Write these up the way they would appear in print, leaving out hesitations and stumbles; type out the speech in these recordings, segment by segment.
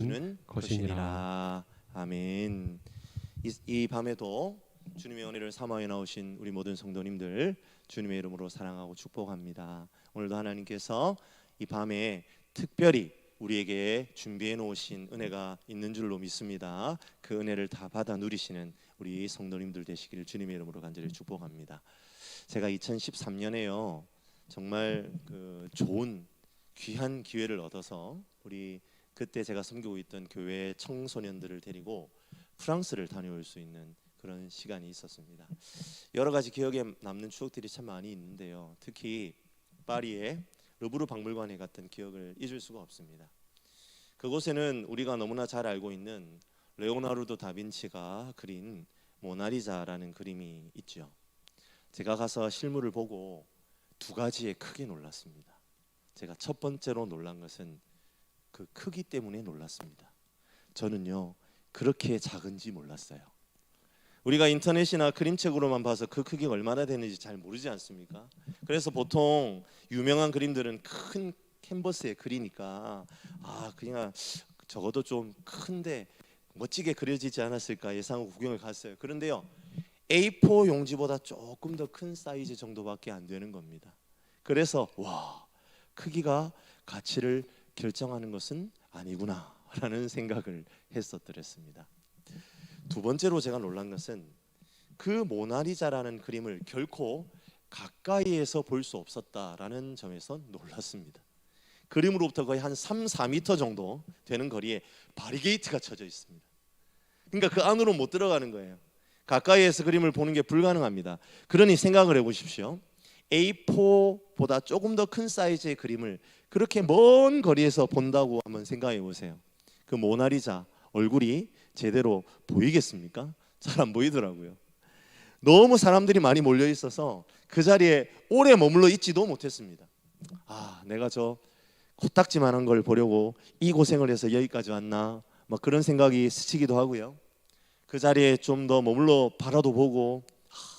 주는 것이니라. 아멘. 이 밤에도 주님의 은혜를 사모하여 나오신 우리 모든 성도님들 주님의 이름으로 사랑하고 축복합니다. 오늘도 하나님께서 이 밤에 특별히 우리에게 준비해 놓으신 은혜가 있는 줄로 믿습니다. 그 은혜를 다 받아 누리시는 우리 성도님들 되시기를 주님의 이름으로 간절히 축복합니다. 제가 2013년에요 정말 좋은 귀한 기회를 얻어서 우리 그때 제가 섬기고 있던 교회 청소년들을 데리고 프랑스를 다녀올 수 있는 그런 시간이 있었습니다. 여러 가지 기억에 남는 추억들이 참 많이 있는데요. 특히 파리의 르브르 박물관에 갔던 기억을 잊을 수가 없습니다. 그곳에는 우리가 너무나 잘 알고 있는 레오나르도 다빈치가 그린 모나리자라는 그림이 있죠. 제가 가서 실물을 보고 두 가지에 크게 놀랐습니다. 제가 첫 번째로 놀란 것은 그 크기 때문에 놀랐습니다. 저는요 그렇게 작은지 몰랐어요. 우리가 인터넷이나 그림책으로만 봐서 그 크기가 얼마나 되는지 잘 모르지 않습니까? 그래서 보통 유명한 그림들은 큰 캔버스에 그리니까 그냥 적어도 좀 큰데 멋지게 그려지지 않았을까 예상하고 구경을 갔어요. 그런데요 A4 용지보다 조금 더 큰 사이즈 정도밖에 안 되는 겁니다. 그래서 와, 크기가 가치를 결정하는 것은 아니구나 라는 생각을 했었더랬습니다. 두 번째로 제가 놀란 것은 그 모나리자라는 그림을 결코 가까이에서 볼 수 없었다라는 점에서 놀랐습니다. 그림으로부터 거의 한 3-4m 정도 되는 거리에 바리게이트가 쳐져 있습니다. 그러니까 그 안으로 못 들어가는 거예요. 가까이에서 그림을 보는 게 불가능합니다. 그러니 생각을 해보십시오. A4보다 조금 더 큰 사이즈의 그림을 그렇게 먼 거리에서 본다고 한번 생각해 보세요. 그 모나리자 얼굴이 제대로 보이겠습니까? 잘 안 보이더라고요. 너무 사람들이 많이 몰려 있어서 그 자리에 오래 머물러 있지도 못했습니다. 내가 저 코딱지만한 걸 보려고 이 고생을 해서 여기까지 왔나 막 그런 생각이 스치기도 하고요. 그 자리에 좀 더 머물러 바라도 보고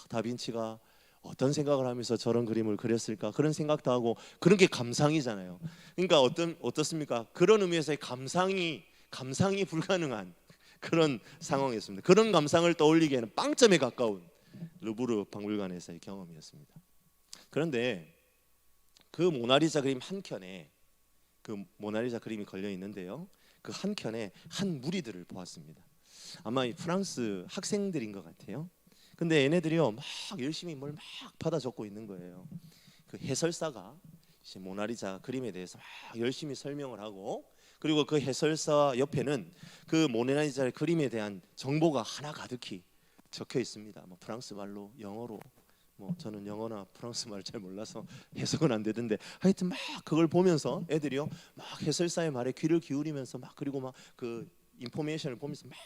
다빈치가 어떤 생각을 하면서 저런 그림을 그렸을까 그런 생각도 하고 그런 게 감상이잖아요. 그러니까 어떻습니까? 그런 의미에서의 감상이 불가능한 그런 상황이었습니다. 그런 감상을 떠올리기에는 빵점에 가까운 르브르 박물관에서의 경험이었습니다. 그런데 그 모나리자 그림 한 켠에 그 모나리자 그림이 걸려 있는데요. 그 한 켠에 한 무리들을 보았습니다. 아마 프랑스 학생들인 것 같아요. 근데 얘네들이요 막 열심히 뭘 막 받아 적고 있는 거예요. 그 해설사가 이제 모나리자 그림에 대해서 막 열심히 설명을 하고 그리고 그 해설사 옆에는 그 모나리자 그림에 대한 정보가 하나 가득히 적혀 있습니다. 뭐 프랑스 말로 영어로 저는 영어나 프랑스 말을 잘 몰라서 해석은 안 되던데 하여튼 막 그걸 보면서 애들이요 막 해설사의 말에 귀를 기울이면서 막 그리고 막 그 인포메이션을 보면서 막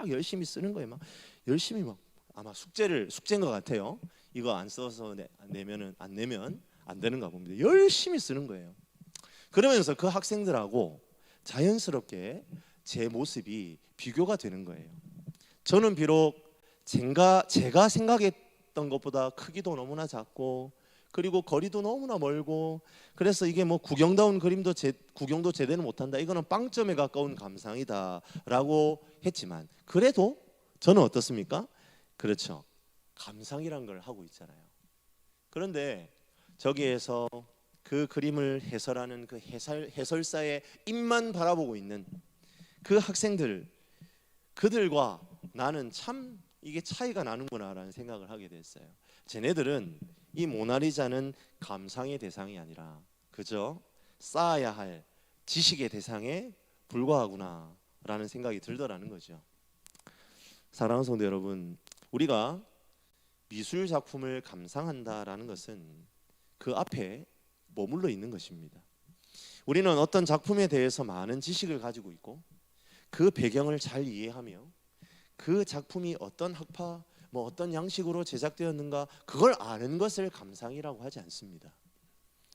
열심히 쓰는 거예요. 막 열심히 막 아마 숙제인 것 같아요. 이거 안 써서 내면 안 되는가 봅니다. 열심히 쓰는 거예요. 그러면서 그 학생들하고 자연스럽게 제 모습이 비교가 되는 거예요. 저는 비록 제가 생각했던 것보다 크기도 너무나 작고 그리고 거리도 너무나 멀고 그래서 이게 뭐 구경다운 그림도 구경도 제대로 못한다. 이거는 빵점에 가까운 감상이다라고 했지만 그래도 저는 어떻습니까? 그렇죠. 감상이란 걸 하고 있잖아요. 그런데 저기에서 그 그림을 해설하는 그 해설사의 입만 바라보고 있는 그 학생들 그들과 나는 참 이게 차이가 나는구나라는 생각을 하게 됐어요. 쟤네들은 이 모나리자는 감상의 대상이 아니라 그저 쌓아야 할 지식의 대상에 불과하구나라는 생각이 들더라는 거죠. 사랑하는 성도 여러분, 우리가 미술 작품을 감상한다라는 것은 그 앞에 머물러 있는 것입니다. 우리는 어떤 작품에 대해서 많은 지식을 가지고 있고 그 배경을 잘 이해하며 그 작품이 어떤 학파, 어떤 양식으로 제작되었는가 그걸 아는 것을 감상이라고 하지 않습니다.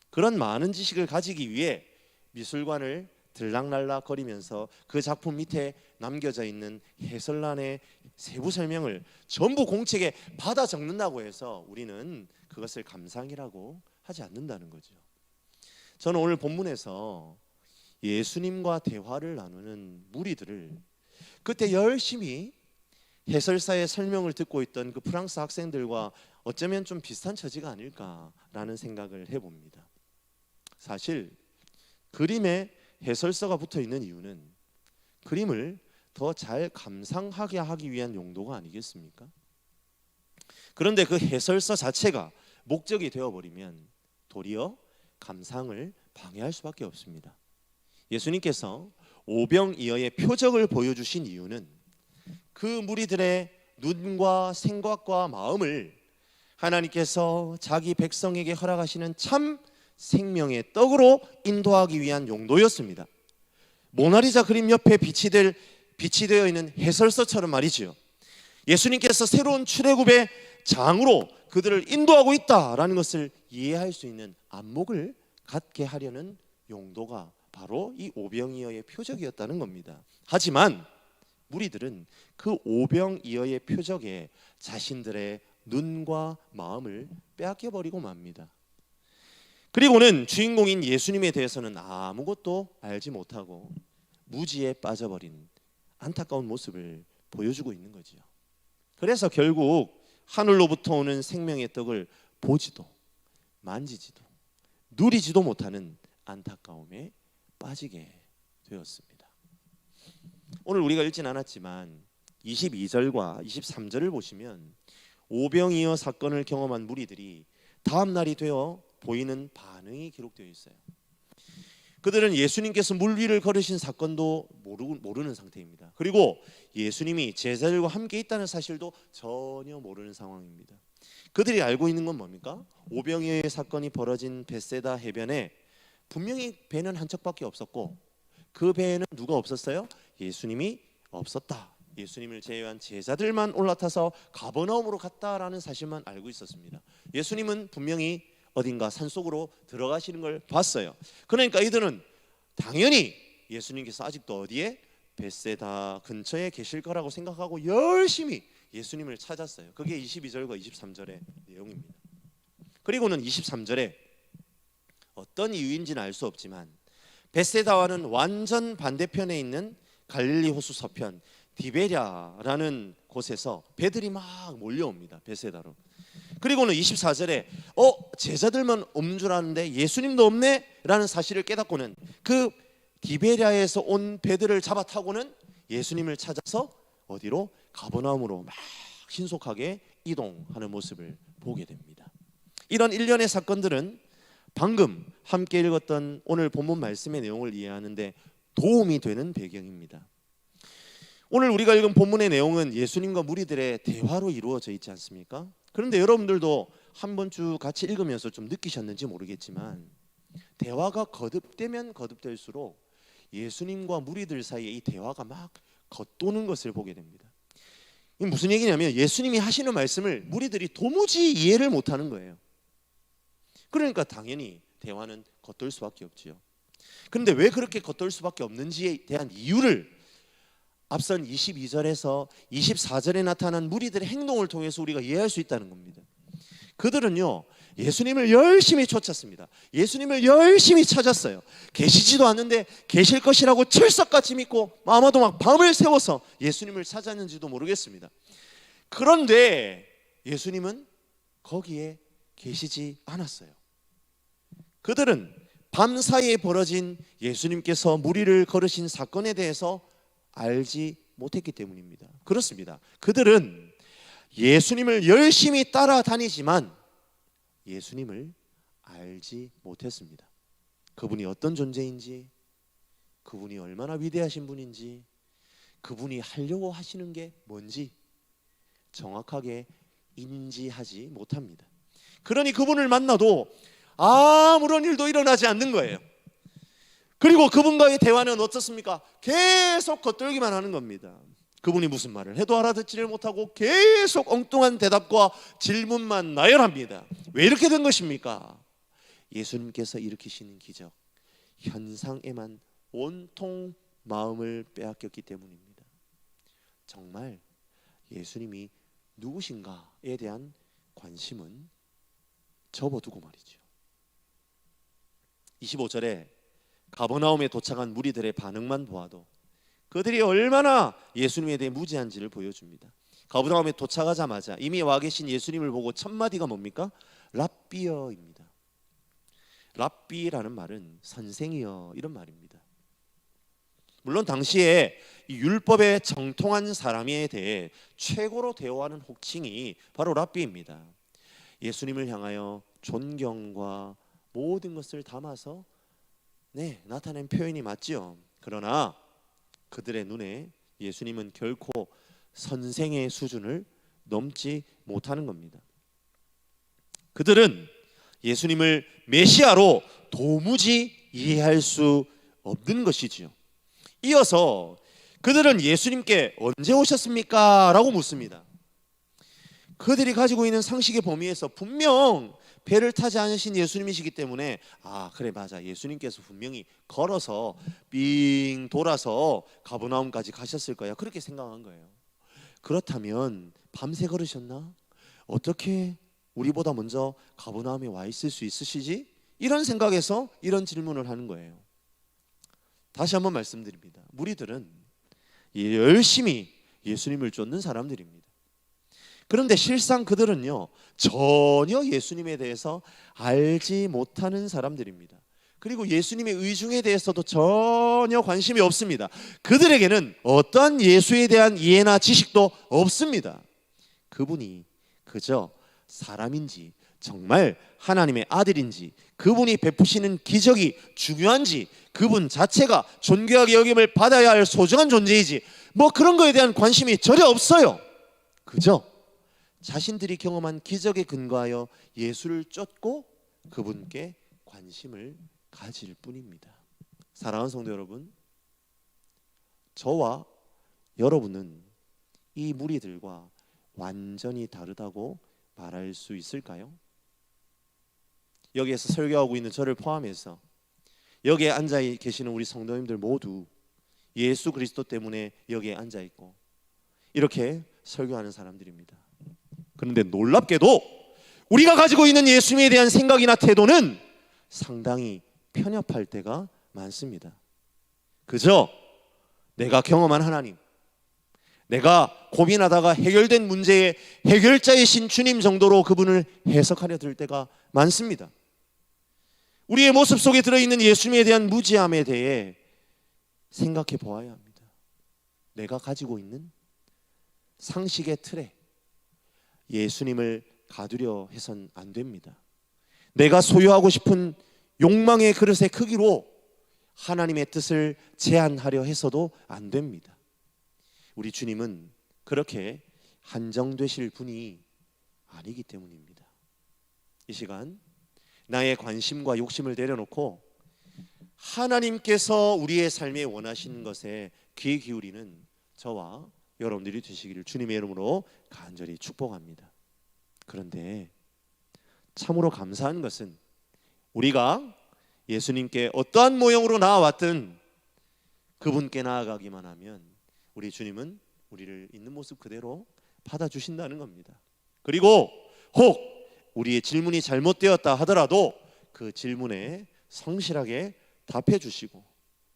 그런 많은 지식을 가지기 위해 미술관을 들락날락 거리면서 그 작품 밑에 남겨져 있는 해설란의 세부 설명을 전부 공책에 받아 적는다고 해서 우리는 그것을 감상이라고 하지 않는다는 거죠. 저는 오늘 본문에서 예수님과 대화를 나누는 무리들을 그때 열심히 해설사의 설명을 듣고 있던 그 프랑스 학생들과 어쩌면 좀 비슷한 처지가 아닐까라는 생각을 해봅니다. 사실 그림에 해설서가 붙어 있는 이유는 그림을 더 잘 감상하게 하기 위한 용도가 아니겠습니까? 그런데 그 해설서 자체가 목적이 되어버리면 도리어 감상을 방해할 수밖에 없습니다. 예수님께서 오병이어의 표적을 보여주신 이유는 그 무리들의 눈과 생각과 마음을 하나님께서 자기 백성에게 허락하시는 참 생명의 떡으로 인도하기 위한 용도였습니다. 모나리자 그림 옆에 빛이 되어 있는 해설서처럼 말이지요. 예수님께서 새로운 출애굽의 장으로 그들을 인도하고 있다라는 것을 이해할 수 있는 안목을 갖게 하려는 용도가 바로 이 오병이어의 표적이었다는 겁니다. 하지만 무리들은 그 오병이어의 표적에 자신들의 눈과 마음을 빼앗겨 버리고 맙니다. 그리고는 주인공인 예수님에 대해서는 아무것도 알지 못하고 무지에 빠져버린 안타까운 모습을 보여주고 있는 거지요. 그래서 결국 하늘로부터 오는 생명의 떡을 보지도 만지지도 누리지도 못하는 안타까움에 빠지게 되었습니다. 오늘 우리가 읽진 않았지만 22절과 23절을 보시면 오병이어 사건을 경험한 무리들이 다음 날이 되어 보이는 반응이 기록되어 있어요. 그들은 예수님께서 물 위를 걸으신 사건도 모르는 상태입니다. 그리고 예수님이 제자들과 함께 있다는 사실도 전혀 모르는 상황입니다. 그들이 알고 있는 건 뭡니까? 오병이어의 사건이 벌어진 벳세다 해변에 분명히 배는 한 척밖에 없었고 그 배에는 누가 없었어요? 예수님이 없었다. 예수님을 제외한 제자들만 올라타서 가버나움으로 갔다라는 사실만 알고 있었습니다. 예수님은 분명히 어딘가 산속으로 들어가시는 걸 봤어요. 그러니까 이들은 당연히 예수님께서 아직도 어디에? 벳세다 근처에 계실 거라고 생각하고 열심히 예수님을 찾았어요. 그게 22절과 23절의 내용입니다. 그리고는 23절에 어떤 이유인지는 알 수 없지만 벳세다와는 완전 반대편에 있는 갈릴리 호수 서편 디베랴라는 곳에서 배들이 막 몰려옵니다. 벳세다로. 그리고는 24절에 제자들만 없는 줄 아는데 예수님도 없네 라는 사실을 깨닫고는 그 디베랴에서 온 배들을 잡아 타고는 예수님을 찾아서 어디로? 가버나움으로 막 신속하게 이동하는 모습을 보게 됩니다. 이런 일련의 사건들은 방금 함께 읽었던 오늘 본문 말씀의 내용을 이해하는데 도움이 되는 배경입니다. 오늘 우리가 읽은 본문의 내용은 예수님과 무리들의 대화로 이루어져 있지 않습니까? 그런데 여러분들도 한번 쭉 같이 읽으면서 좀 느끼셨는지 모르겠지만 대화가 거듭되면 거듭될수록 예수님과 무리들 사이에 이 대화가 막 겉도는 것을 보게 됩니다. 이게 무슨 얘기냐면 예수님이 하시는 말씀을 무리들이 도무지 이해를 못하는 거예요. 그러니까 당연히 대화는 겉돌 수밖에 없지요. 그런데 왜 그렇게 겉돌 수밖에 없는지에 대한 이유를 앞선 22절에서 24절에 나타난 무리들의 행동을 통해서 우리가 이해할 수 있다는 겁니다. 그들은요 예수님을 열심히 쫓았습니다. 예수님을 열심히 찾았어요. 계시지도 않는데 계실 것이라고 철석같이 믿고 아마도 막 밤을 새워서 예수님을 찾았는지도 모르겠습니다. 그런데 예수님은 거기에 계시지 않았어요. 그들은 밤사이에 벌어진 예수님께서 무리를 걸으신 사건에 대해서 알지 못했기 때문입니다. 그렇습니다. 그들은 예수님을 열심히 따라다니지만 예수님을 알지 못했습니다. 그분이 어떤 존재인지, 그분이 얼마나 위대하신 분인지, 그분이 하려고 하시는 게 뭔지 정확하게 인지하지 못합니다. 그러니 그분을 만나도 아무런 일도 일어나지 않는 거예요. 그리고 그분과의 대화는 어떻습니까? 계속 겉돌기만 하는 겁니다. 그분이 무슨 말을 해도 알아듣지를 못하고 계속 엉뚱한 대답과 질문만 나열합니다. 왜 이렇게 된 것입니까? 예수님께서 일으키시는 기적, 현상에만 온통 마음을 빼앗겼기 때문입니다. 정말 예수님이 누구신가에 대한 관심은 접어두고 말이죠. 25절에 가버나움에 도착한 무리들의 반응만 보아도 그들이 얼마나 예수님에 대해 무지한지를 보여줍니다. 가버나움에 도착하자마자 이미 와 계신 예수님을 보고 첫 마디가 뭡니까? 랍비여입니다. 랍비라는 말은 선생이여 이런 말입니다. 물론 당시에 이 율법에 정통한 사람에 대해 최고로 대우하는 호칭이 바로 랍비입니다. 예수님을 향하여 존경과 모든 것을 담아서 나타낸 표현이 맞지요. 그러나 그들의 눈에 예수님은 결코 선생의 수준을 넘지 못하는 겁니다. 그들은 예수님을 메시아로 도무지 이해할 수 없는 것이지요. 이어서 그들은 예수님께 언제 오셨습니까? 라고 묻습니다. 그들이 가지고 있는 상식의 범위에서 분명 배를 타지 않으신 예수님이시기 때문에 그래 맞아, 예수님께서 분명히 걸어서 빙 돌아서 가버나움까지 가셨을 거야, 그렇게 생각한 거예요. 그렇다면 밤새 걸으셨나? 어떻게 우리보다 먼저 가버나움에 와 있을 수 있으시지? 이런 생각에서 이런 질문을 하는 거예요. 다시 한번 말씀드립니다. 무리들은 열심히 예수님을 쫓는 사람들입니다. 그런데 실상 그들은요, 전혀 예수님에 대해서 알지 못하는 사람들입니다. 그리고 예수님의 의중에 대해서도 전혀 관심이 없습니다. 그들에게는 어떠한 예수에 대한 이해나 지식도 없습니다. 그분이 그저 사람인지 정말 하나님의 아들인지, 그분이 베푸시는 기적이 중요한지, 그분 자체가 존귀하게 여김을 받아야 할 소중한 존재이지 그런 거에 대한 관심이 전혀 없어요. 그저 자신들이 경험한 기적에 근거하여 예수를 쫓고 그분께 관심을 가질 뿐입니다. 사랑하는 성도 여러분, 저와 여러분은 이 무리들과 완전히 다르다고 말할 수 있을까요? 여기에서 설교하고 있는 저를 포함해서 여기에 앉아 계시는 우리 성도님들 모두 예수 그리스도 때문에 여기에 앉아 있고 이렇게 설교하는 사람들입니다. 그런데 놀랍게도 우리가 가지고 있는 예수님에 대한 생각이나 태도는 상당히 편협할 때가 많습니다. 그저 내가 경험한 하나님, 내가 고민하다가 해결된 문제의 해결자이신 주님 정도로 그분을 해석하려 들 때가 많습니다. 우리의 모습 속에 들어있는 예수님에 대한 무지함에 대해 생각해 보아야 합니다. 내가 가지고 있는 상식의 틀에 예수님을 가두려 해선 안 됩니다. 내가 소유하고 싶은 욕망의 그릇의 크기로 하나님의 뜻을 제한하려 해서도 안 됩니다. 우리 주님은 그렇게 한정되실 분이 아니기 때문입니다. 이 시간 나의 관심과 욕심을 내려놓고 하나님께서 우리의 삶에 원하시는 것에 귀 기울이는 저와 여러분들이 되시기를 주님의 이름으로 간절히 축복합니다. 그런데 참으로 감사한 것은 우리가 예수님께 어떠한 모형으로 나아왔든 그분께 나아가기만 하면 우리 주님은 우리를 있는 모습 그대로 받아주신다는 겁니다. 그리고 혹 우리의 질문이 잘못되었다 하더라도 그 질문에 성실하게 답해 주시고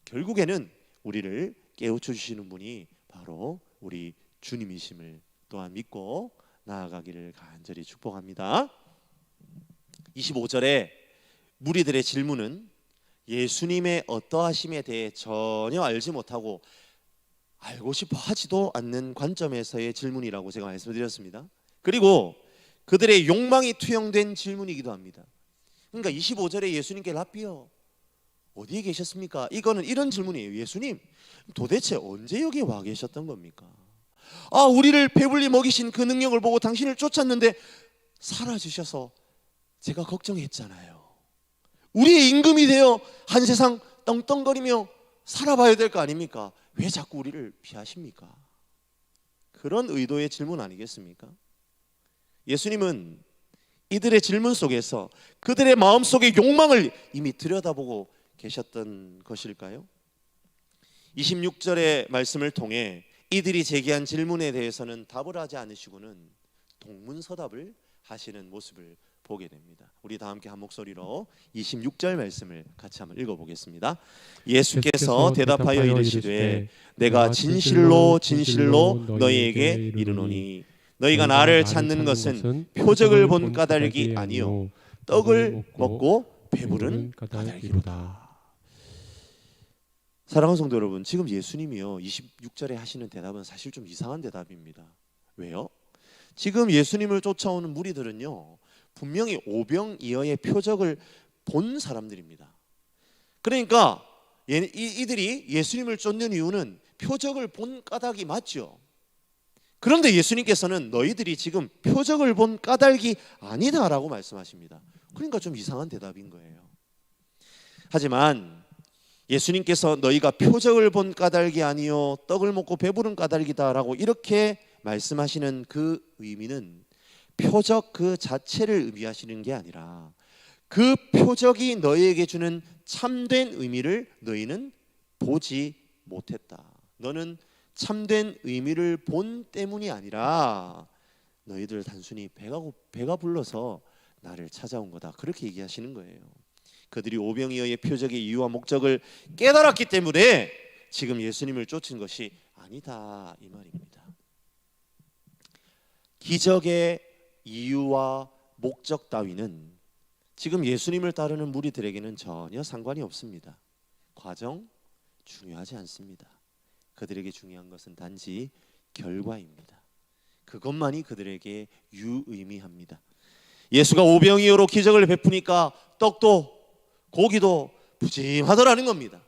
결국에는 우리를 깨우쳐 주시는 분이 바로 우리 주님이심을 또한 믿고 나아가기를 간절히 축복합니다. 25절에 무리들의 질문은 예수님의 어떠하심에 대해 전혀 알지 못하고 알고 싶어 하지도 않는 관점에서의 질문이라고 제가 말씀드렸습니다. 그리고 그들의 욕망이 투영된 질문이기도 합니다. 그러니까 25절에 예수님께 랍비여 어디에 계셨습니까? 이거는 이런 질문이에요. 예수님 도대체 언제 여기 와 계셨던 겁니까? 우리를 배불리 먹이신 그 능력을 보고 당신을 쫓았는데 사라지셔서 제가 걱정했잖아요. 우리의 임금이 되어 한 세상 떵떵거리며 살아봐야 될 거 아닙니까? 왜 자꾸 우리를 피하십니까? 그런 의도의 질문 아니겠습니까? 예수님은 이들의 질문 속에서 그들의 마음속의 욕망을 이미 들여다보고 계셨던 것일까요? 26절의 말씀을 통해 이들이 제기한 질문에 대해서는 답을 하지 않으시고는 동문서답을 하시는 모습을 보게 됩니다. 우리 다 함께 한 목소리로 26절 말씀을 같이 한번 읽어보겠습니다. 예수께서 대답하여 이르시되 내가 진실로 진실로 너희에게 이르노니 너희가 나를 찾는 것은 표적을 본 까닭이 아니요 떡을 먹고 배부른 까닭이로다. 사랑하는 성도 여러분, 지금 예수님이요 26절에 하시는 대답은 사실 좀 이상한 대답입니다. 왜요? 지금 예수님을 쫓아오는 무리들은요 분명히 오병이어의 표적을 본 사람들입니다. 그러니까 이들이 예수님을 쫓는 이유는 표적을 본 까닭이 맞죠. 그런데 예수님께서는 너희들이 지금 표적을 본 까닭이 아니다라고 말씀하십니다. 그러니까 좀 이상한 대답인 거예요. 하지만 예수님께서 너희가 표적을 본 까닭이 아니요 떡을 먹고 배부른 까닭이다라고 이렇게 말씀하시는 그 의미는 표적 그 자체를 의미하시는 게 아니라 그 표적이 너희에게 주는 참된 의미를 너희는 보지 못했다. 너는 참된 의미를 본 때문이 아니라 너희들 단순히 배가 불러서 나를 찾아온 거다. 그렇게 얘기하시는 거예요. 그들이 오병이어의 표적의 이유와 목적을 깨달았기 때문에 지금 예수님을 쫓은 것이 아니다 이 말입니다. 기적의 이유와 목적 따위는 지금 예수님을 따르는 무리들에게는 전혀 상관이 없습니다. 과정 중요하지 않습니다. 그들에게 중요한 것은 단지 결과입니다. 그것만이 그들에게 유의미합니다. 예수가 오병이어로 기적을 베푸니까 떡도 고기도 푸짐하더라는 겁니다.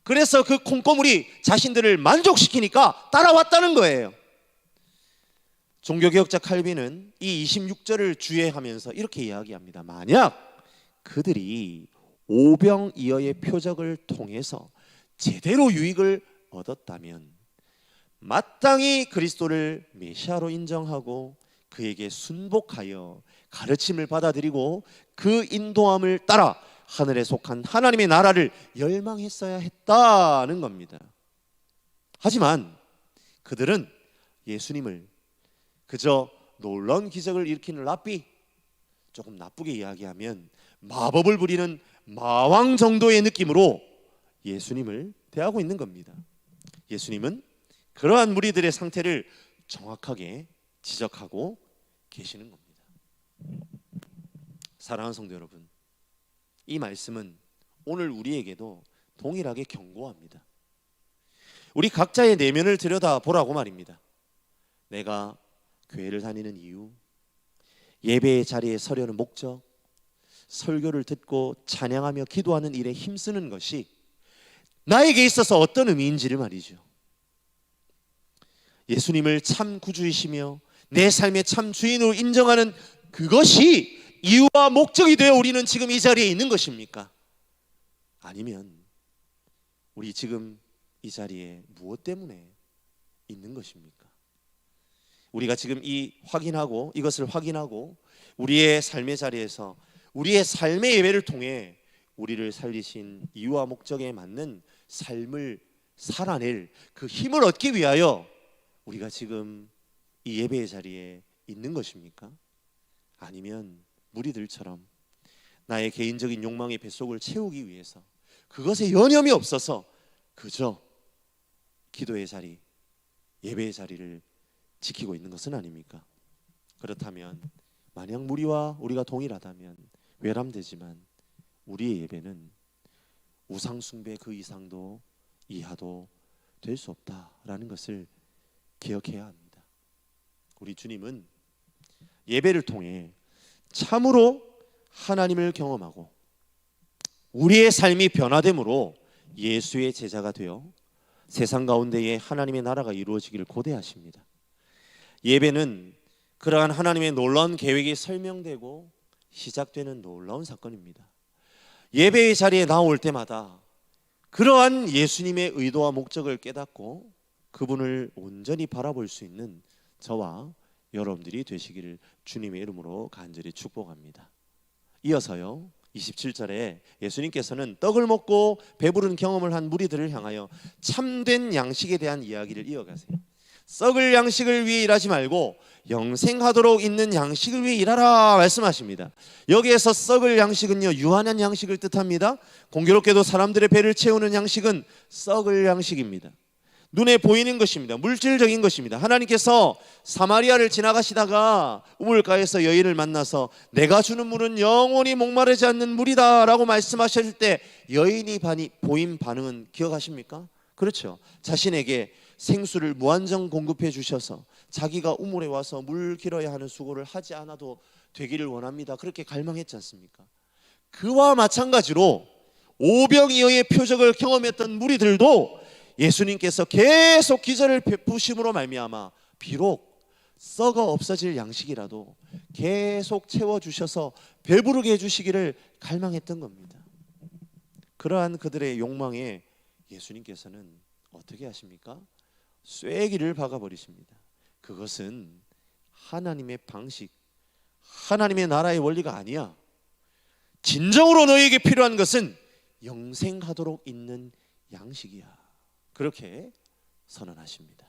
그래서 그 콩고물이 자신들을 만족시키니까 따라왔다는 거예요. 종교개혁자 칼빈은 이 26절을 주의하면서 이렇게 이야기합니다. 만약 그들이 오병이어의 표적을 통해서 제대로 유익을 얻었다면 마땅히 그리스도를 메시아로 인정하고 그에게 순복하여 가르침을 받아들이고 그 인도함을 따라 하늘에 속한 하나님의 나라를 열망했어야 했다는 겁니다. 하지만 그들은 예수님을 그저 놀라운 기적을 일으키는 랍비, 조금 나쁘게 이야기하면 마법을 부리는 마왕 정도의 느낌으로 예수님을 대하고 있는 겁니다. 예수님은 그러한 무리들의 상태를 정확하게 지적하고 계시는 겁니다. 사랑하는 성도 여러분, 이 말씀은 오늘 우리에게도 동일하게 경고합니다. 우리 각자의 내면을 들여다보라고 말입니다. 내가 교회를 다니는 이유, 예배의 자리에 서려는 목적, 설교를 듣고 찬양하며 기도하는 일에 힘쓰는 것이 나에게 있어서 어떤 의미인지를 말이죠. 예수님을 참 구주이시며 내 삶의 참 주인으로 인정하는 그것이 이유와 목적이 되어 우리는 지금 이 자리에 있는 것입니까? 아니면 우리 지금 이 자리에 무엇 때문에 있는 것입니까? 우리가 지금 이것을 확인하고 우리의 삶의 자리에서 우리의 삶의 예배를 통해 우리를 살리신 이유와 목적에 맞는 삶을 살아낼 그 힘을 얻기 위하여 우리가 지금 이 예배의 자리에 있는 것입니까? 아니면 무리들처럼 나의 개인적인 욕망의 뱃속을 채우기 위해서 그것에 여념이 없어서 그저 기도의 자리, 예배의 자리를 지키고 있는 것은 아닙니까? 그렇다면 만약 무리와 우리가 동일하다면 외람되지만 우리의 예배는 우상 숭배 그 이상도 이하도 될 수 없다라는 것을 기억해야 합니다. 우리 주님은 예배를 통해 참으로 하나님을 경험하고 우리의 삶이 변화됨으로 예수의 제자가 되어 세상 가운데에 하나님의 나라가 이루어지기를 고대하십니다. 예배는 그러한 하나님의 놀라운 계획이 설명되고 시작되는 놀라운 사건입니다. 예배의 자리에 나올 때마다 그러한 예수님의 의도와 목적을 깨닫고 그분을 온전히 바라볼 수 있는 저와 여러분들이 되시기를 주님의 이름으로 간절히 축복합니다. 이어서요 27절에 예수님께서는 떡을 먹고 배부른 경험을 한 무리들을 향하여 참된 양식에 대한 이야기를 이어가세요. 썩을 양식을 위해 일하지 말고 영생하도록 있는 양식을 위해 일하라 말씀하십니다. 여기에서 썩을 양식은요, 유한한 양식을 뜻합니다. 공교롭게도 사람들의 배를 채우는 양식은 썩을 양식입니다. 눈에 보이는 것입니다. 물질적인 것입니다. 하나님께서 사마리아를 지나가시다가 우물가에서 여인을 만나서 내가 주는 물은 영원히 목마르지 않는 물이다 라고 말씀하셨을 때 여인이 보인 반응은 기억하십니까? 그렇죠. 자신에게 생수를 무한정 공급해 주셔서 자기가 우물에 와서 물 길어야 하는 수고를 하지 않아도 되기를 원합니다. 그렇게 갈망했지 않습니까? 그와 마찬가지로 오병이어의 표적을 경험했던 무리들도 예수님께서 계속 기적을 베푸심으로 말미암아 비록 썩어 없어질 양식이라도 계속 채워주셔서 배부르게 해주시기를 갈망했던 겁니다. 그러한 그들의 욕망에 예수님께서는 어떻게 하십니까? 쐐기를 박아버리십니다. 그것은 하나님의 방식, 하나님의 나라의 원리가 아니야. 진정으로 너에게 필요한 것은 영생하도록 있는 양식이야. 그렇게 선언하십니다.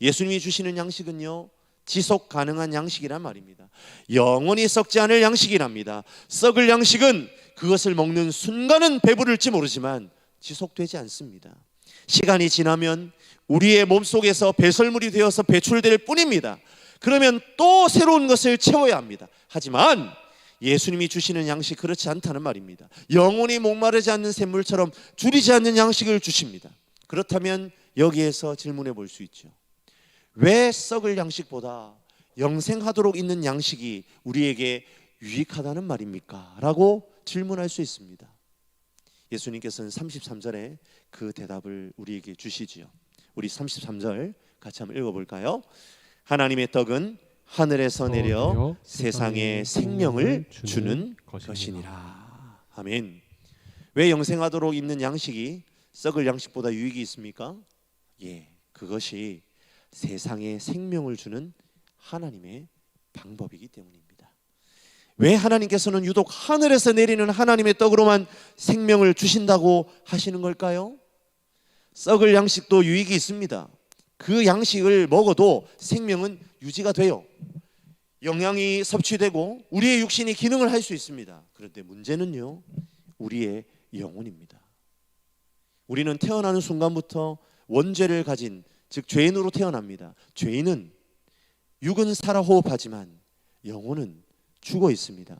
예수님이 주시는 양식은요, 지속 가능한 양식이란 말입니다. 영원히 썩지 않을 양식이랍니다. 썩을 양식은 그것을 먹는 순간은 배부를지 모르지만 지속되지 않습니다. 시간이 지나면 우리의 몸속에서 배설물이 되어서 배출될 뿐입니다. 그러면 또 새로운 것을 채워야 합니다. 하지만 예수님이 주시는 양식 그렇지 않다는 말입니다. 영원히 목마르지 않는 샘물처럼 줄이지 않는 양식을 주십니다. 그렇다면 여기에서 질문해 볼 수 있죠. 왜 썩을 양식보다 영생하도록 있는 양식이 우리에게 유익하다는 말입니까? 라고 질문할 수 있습니다. 예수님께서는 33절에 그 대답을 우리에게 주시지요. 우리 33절 같이 한번 읽어볼까요? 하나님의 떡은 하늘에서 내려 세상에 생명을 주는 것이니라. 아멘. 왜 영생하도록 있는 양식이 썩을 양식보다 유익이 있습니까? 그것이 세상에 생명을 주는 하나님의 방법이기 때문입니다. 왜 하나님께서는 유독 하늘에서 내리는 하나님의 떡으로만 생명을 주신다고 하시는 걸까요? 썩을 양식도 유익이 있습니다. 그 양식을 먹어도 생명은 유지가 돼요. 영양이 섭취되고 우리의 육신이 기능을 할 수 있습니다. 그런데 문제는요, 우리의 영혼입니다. 우리는 태어나는 순간부터 원죄를 가진, 즉 죄인으로 태어납니다. 죄인은 육은 살아 호흡하지만 영혼은 죽어 있습니다.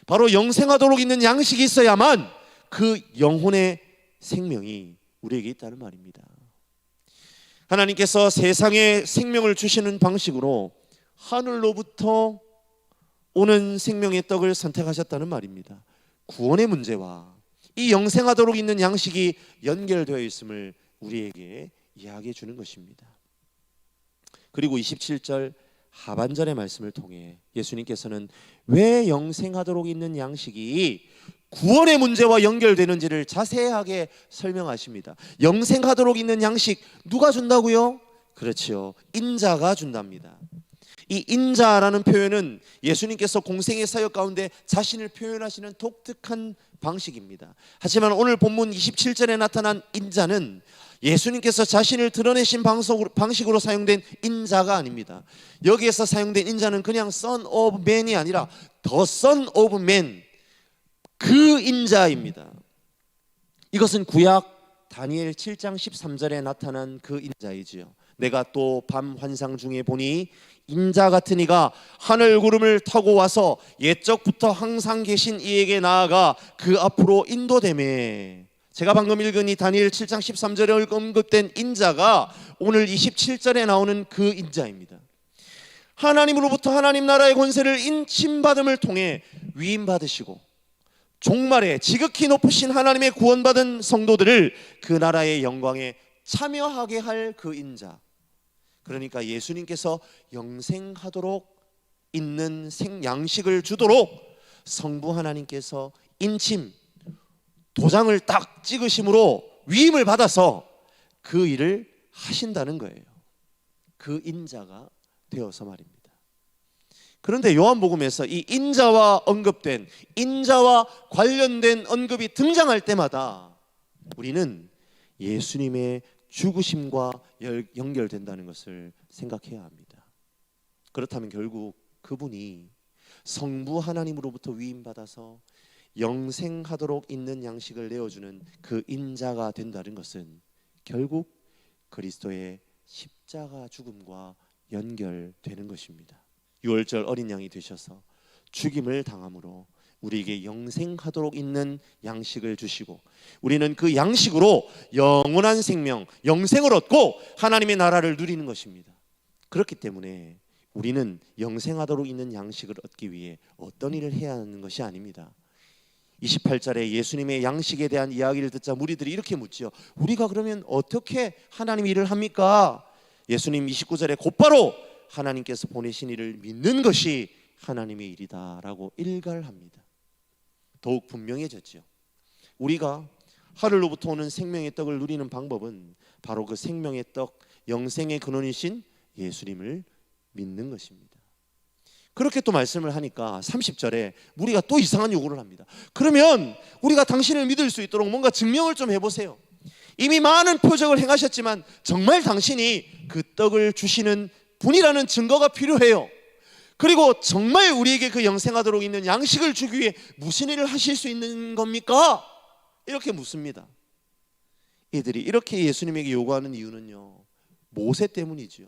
바로 영생하도록 있는 양식이 있어야만 그 영혼의 생명이 우리에게 있다는 말입니다. 하나님께서 세상에 생명을 주시는 방식으로 하늘로부터 오는 생명의 떡을 선택하셨다는 말입니다. 구원의 문제와 이 영생하도록 있는 양식이 연결되어 있음을 우리에게 이야기해 주는 것입니다. 그리고 27절 하반절의 말씀을 통해 예수님께서는 왜 영생하도록 있는 양식이 구원의 문제와 연결되는지를 자세하게 설명하십니다. 영생하도록 있는 양식 누가 준다고요? 그렇지요, 인자가 준답니다. 이 인자라는 표현은 예수님께서 공생의 사역 가운데 자신을 표현하시는 독특한 방식입니다. 하지만 오늘 본문 27절에 나타난 인자는 예수님께서 자신을 드러내신 방식으로 사용된 인자가 아닙니다. 여기에서 사용된 인자는 그냥 Son of Man이 아니라 The Son of Man, 그 인자입니다. 이것은 구약 다니엘 7장 13절에 나타난 그 인자이지요. 내가 또 밤 환상 중에 보니 인자 같은 이가 하늘 구름을 타고 와서 옛적부터 항상 계신 이에게 나아가 그 앞으로 인도되매. 제가 방금 읽은 이 다니엘 7장 13절에 언급된 인자가 오늘 27절에 나오는 그 인자입니다. 하나님으로부터 하나님 나라의 권세를 인침받음을 통해 위임받으시고 종말에 지극히 높으신 하나님의 구원받은 성도들을 그 나라의 영광에 참여하게 할 그 인자, 그러니까 예수님께서 영생하도록 있는 양식을 주도록 성부 하나님께서 인침, 도장을 딱 찍으심으로 위임을 받아서 그 일을 하신다는 거예요. 그 인자가 되어서 말입니다. 그런데 요한복음에서 이 인자와 언급된, 인자와 관련된 언급이 등장할 때마다 우리는 예수님의 죽으심과 연결된다는 것을 생각해야 합니다. 그렇다면 결국 그분이 성부 하나님으로부터 위임받아서 영생하도록 있는 양식을 내어주는 그 인자가 된다는 것은 결국 그리스도의 십자가 죽음과 연결되는 것입니다. 유월절 어린 양이 되셔서 죽임을 당함으로 우리에게 영생하도록 있는 양식을 주시고 우리는 그 양식으로 영원한 생명, 영생을 얻고 하나님의 나라를 누리는 것입니다. 그렇기 때문에 우리는 영생하도록 있는 양식을 얻기 위해 어떤 일을 해야 하는 것이 아닙니다. 28절에 예수님의 양식에 대한 이야기를 듣자 무리들이 이렇게 묻지요. 우리가 그러면 어떻게 하나님 일을 합니까? 예수님 29절에 곧바로 하나님께서 보내신 이를 믿는 것이 하나님의 일이다 라고 일갈합니다. 더욱 분명해졌죠. 우리가 하늘로부터 오는 생명의 떡을 누리는 방법은 바로 그 생명의 떡, 영생의 근원이신 예수님을 믿는 것입니다. 그렇게 또 말씀을 하니까 30절에 무리가 또 이상한 요구를 합니다. 그러면 우리가 당신을 믿을 수 있도록 뭔가 증명을 좀 해보세요. 이미 많은 표적을 행하셨지만 정말 당신이 그 떡을 주시는 분이라는 증거가 필요해요. 그리고 정말 우리에게 그 영생하도록 있는 양식을 주기 위해 무슨 일을 하실 수 있는 겁니까? 이렇게 묻습니다. 이들이 이렇게 예수님에게 요구하는 이유는요, 모세 때문이죠.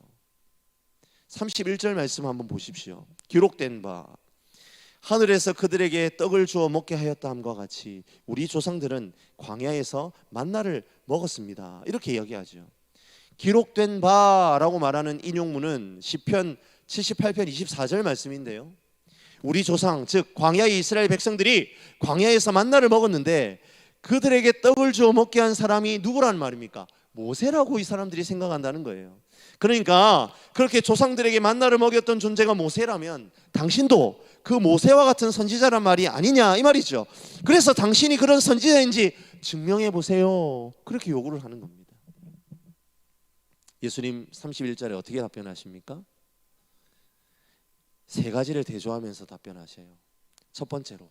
31절 말씀 한번 보십시오. 기록된 바 하늘에서 그들에게 떡을 주어 먹게 하였다함과 같이 우리 조상들은 광야에서 만나를 먹었습니다. 이렇게 이야기하죠. 기록된 바라고 말하는 인용문은 시편 78편 24절 말씀인데요, 우리 조상 즉 광야의 이스라엘 백성들이 광야에서 만나를 먹었는데 그들에게 떡을 주어 먹게 한 사람이 누구란 말입니까? 모세라고 이 사람들이 생각한다는 거예요. 그러니까 그렇게 조상들에게 만나를 먹였던 존재가 모세라면 당신도 그 모세와 같은 선지자란 말이 아니냐 이 말이죠. 그래서 당신이 그런 선지자인지 증명해 보세요, 그렇게 요구를 하는 겁니다. 예수님 31절에 어떻게 답변하십니까? 세 가지를 대조하면서 답변하셔요. 첫 번째로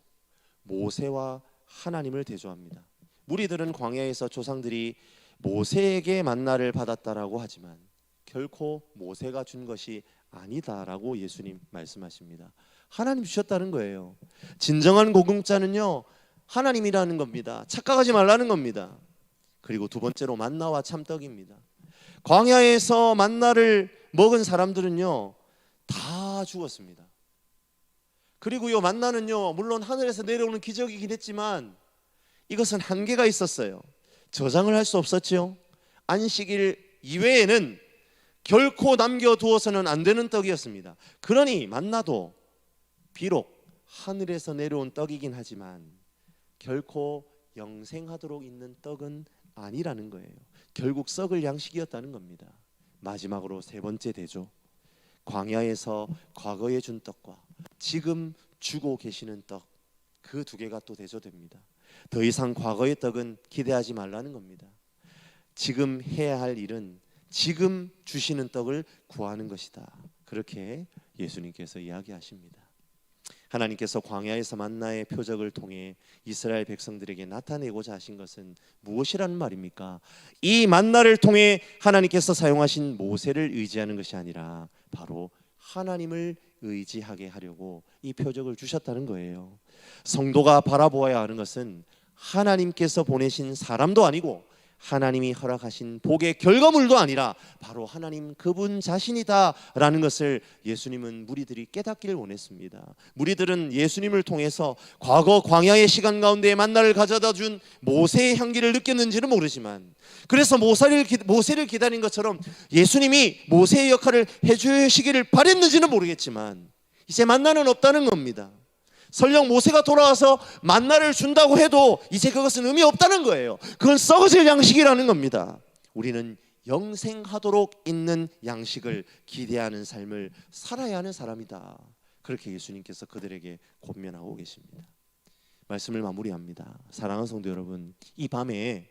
모세와 하나님을 대조합니다. 무리들은 광야에서 조상들이 모세에게 만나를 받았다라고 하지만 결코 모세가 준 것이 아니다라고 예수님 말씀하십니다. 하나님 주셨다는 거예요. 진정한 고금자는요, 하나님이라는 겁니다. 착각하지 말라는 겁니다. 그리고 두 번째로 만나와 참떡입니다. 광야에서 만나를 먹은 사람들은요 다 죽었습니다. 그리고요 만나는요 물론 하늘에서 내려오는 기적이긴 했지만 이것은 한계가 있었어요. 저장을 할 수 없었죠. 안식일 이외에는 결코 남겨두어서는 안 되는 떡이었습니다. 그러니 만나도 비록 하늘에서 내려온 떡이긴 하지만 결코 영생하도록 있는 떡은 아니라는 거예요. 결국 썩을 양식이었다는 겁니다. 마지막으로 세 번째 대조, 광야에서 과거에 준 떡과 지금 주고 계시는 떡, 그 두 개가 또 대조됩니다. 더 이상 과거의 떡은 기대하지 말라는 겁니다. 지금 해야 할 일은 지금 주시는 떡을 구하는 것이다, 그렇게 예수님께서 이야기하십니다. 하나님께서 광야에서 만나의 표적을 통해 이스라엘 백성들에게 나타내고자 하신 것은 무엇이라는 말입니까? 이 만나를 통해 하나님께서 사용하신 모세를 의지하는 것이 아니라 바로 하나님을 의지하게 하려고 이 표적을 주셨다는 거예요. 성도가 바라보아야 하는 것은 하나님께서 보내신 사람도 아니고 하나님이 허락하신 복의 결과물도 아니라 바로 하나님 그분 자신이다라는 것을 예수님은 무리들이 깨닫기를 원했습니다. 무리들은 예수님을 통해서 과거 광야의 시간 가운데 만나를 가져다 준 모세의 향기를 느꼈는지는 모르지만, 그래서 모세를 기다린 것처럼 예수님이 모세의 역할을 해주시기를 바랬는지는 모르겠지만 이제 만나는 없다는 겁니다. 설령 모세가 돌아와서 만나를 준다고 해도 이제 그것은 의미 없다는 거예요. 그건 썩어질 양식이라는 겁니다. 우리는 영생하도록 있는 양식을 기대하는 삶을 살아야 하는 사람이다, 그렇게 예수님께서 그들에게 권면하고 계십니다. 말씀을 마무리합니다. 사랑하는 성도 여러분, 이 밤에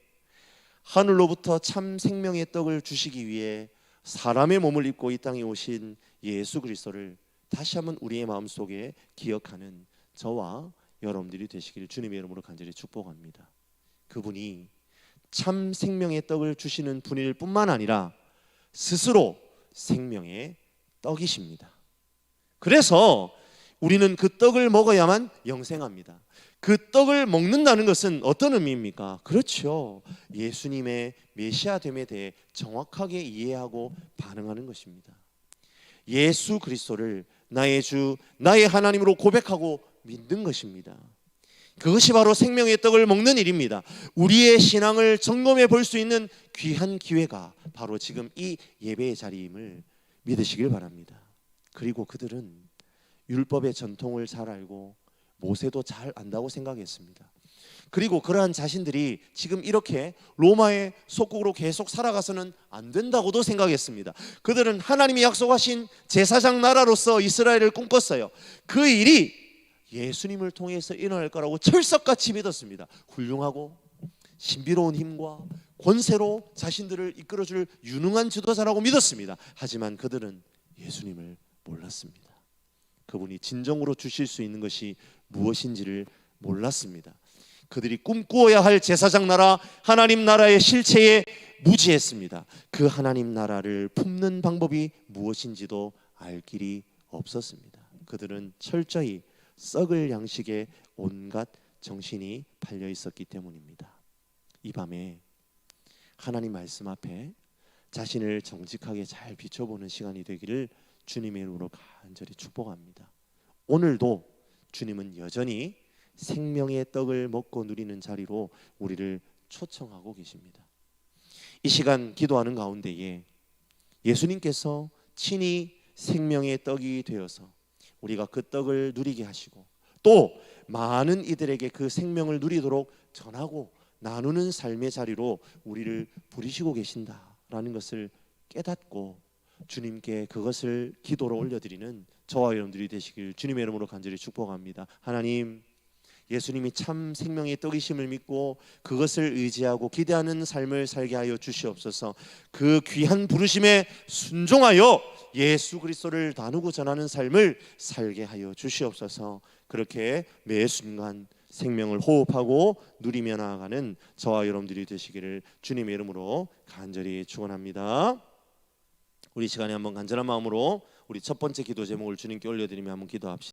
하늘로부터 참 생명의 떡을 주시기 위해 사람의 몸을 입고 이 땅에 오신 예수 그리스도를 다시 한번 우리의 마음속에 기억하는 저와 여러분들이 되시기를 주님의 이름으로 간절히 축복합니다. 그분이 참 생명의 떡을 주시는 분일 뿐만 아니라 스스로 생명의 떡이십니다. 그래서 우리는 그 떡을 먹어야만 영생합니다. 그 떡을 먹는다는 것은 어떤 의미입니까? 그렇죠. 예수님의 메시아됨에 대해 정확하게 이해하고 반응하는 것입니다. 예수 그리스도를 나의 주, 나의 하나님으로 고백하고 믿는 것입니다. 그것이 바로 생명의 떡을 먹는 일입니다. 우리의 신앙을 점검해 볼 수 있는 귀한 기회가 바로 지금 이 예배의 자리임을 믿으시길 바랍니다. 그리고 그들은 율법의 전통을 잘 알고 모세도 잘 안다고 생각했습니다. 그리고 그러한 자신들이 지금 이렇게 로마의 속국으로 계속 살아가서는 안 된다고도 생각했습니다. 그들은 하나님이 약속하신 제사장 나라로서 이스라엘을 꿈꿨어요. 그 일이 예수님을 통해서 일어날 거라고 철석같이 믿었습니다. 훌륭하고 신비로운 힘과 권세로 자신들을 이끌어줄 유능한 지도자라고 믿었습니다. 하지만 그들은 예수님을 몰랐습니다. 그분이 진정으로 주실 수 있는 것이 무엇인지를 몰랐습니다. 그들이 꿈꾸어야 할 제사장 나라, 하나님 나라의 실체에 무지했습니다. 그 하나님 나라를 품는 방법이 무엇인지도 알 길이 없었습니다. 그들은 철저히 썩을 양식에 온갖 정신이 팔려 있었기 때문입니다. 이 밤에 하나님 말씀 앞에 자신을 정직하게 잘 비춰보는 시간이 되기를 주님의 이름으로 간절히 축복합니다. 오늘도 주님은 여전히 생명의 떡을 먹고 누리는 자리로 우리를 초청하고 계십니다. 이 시간 기도하는 가운데에 예수님께서 친히 생명의 떡이 되어서 우리가 그 떡을 누리게 하시고 또 많은 이들에게 그 생명을 누리도록 전하고 나누는 삶의 자리로 우리를 부르시고 계신다라는 것을 깨닫고 주님께 그것을 기도로 올려드리는 저와 여러분들이 되시길 주님의 이름으로 간절히 축복합니다. 하나님, 예수님이 참 생명의 떡이심을 믿고 그것을 의지하고 기대하는 삶을 살게 하여 주시옵소서. 그 귀한 부르심에 순종하여 예수 그리스도를 나누고 전하는 삶을 살게 하여 주시옵소서. 그렇게 매 순간 생명을 호흡하고 누리며 나아가는 저와 여러분들이 되시기를 주님의 이름으로 간절히 축원합니다. 우리 시간에 한번 간절한 마음으로 우리 첫 번째 기도 제목을 주님께 올려드리며 한번 기도합시다.